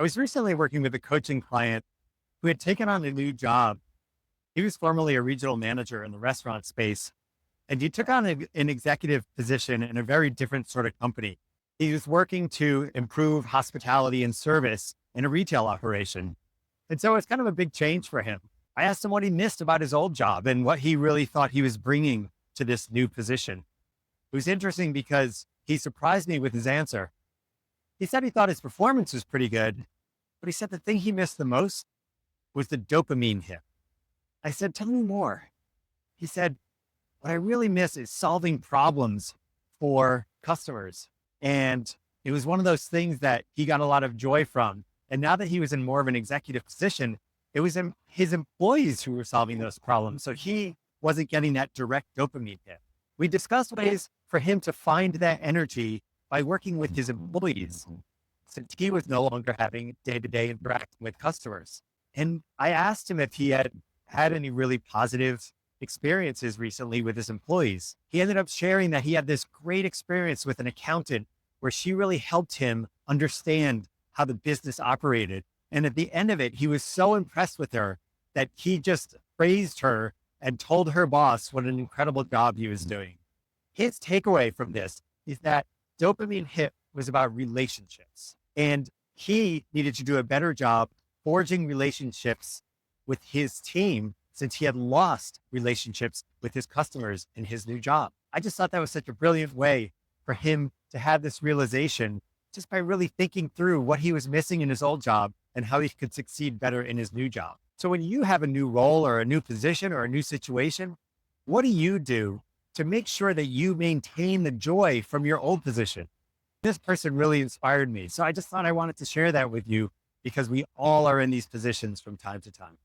I was recently working with a coaching client who had taken on a new job. He was formerly a regional manager in the restaurant space, and he took on an executive position in a very different sort of company. He was working to improve hospitality and service in a retail operation. And so it's kind of a big change for him. I asked him what he missed about his old job and what he really thought he was bringing to this new position. It was interesting because he surprised me with his answer. He said he thought his performance was pretty good, but he said the thing he missed the most was the dopamine hit. I said, tell me more. He said, what I really miss is solving problems for customers. And it was one of those things that he got a lot of joy from. And now that he was in more of an executive position, it was his employees who were solving those problems. So he wasn't getting that direct dopamine hit. We discussed ways for him to find that energy by working with his employees, since he was no longer having day-to-day interaction with customers. And I asked him if he had had any really positive experiences recently with his employees. He ended up sharing that he had this great experience with an accountant where she really helped him understand how the business operated. And at the end of it, he was so impressed with her that he just praised her and told her boss what an incredible job he was doing. His takeaway from this is that dopamine hit was about relationships, and he needed to do a better job forging relationships with his team since he had lost relationships with his customers in his new job. I just thought that was such a brilliant way for him to have this realization just by really thinking through what he was missing in his old job and how he could succeed better in his new job. So when you have a new role or a new position or a new situation, what do you do to make sure that you maintain the joy from your old position? This person really inspired me. So I just thought I wanted to share that with you because we all are in these positions from time to time.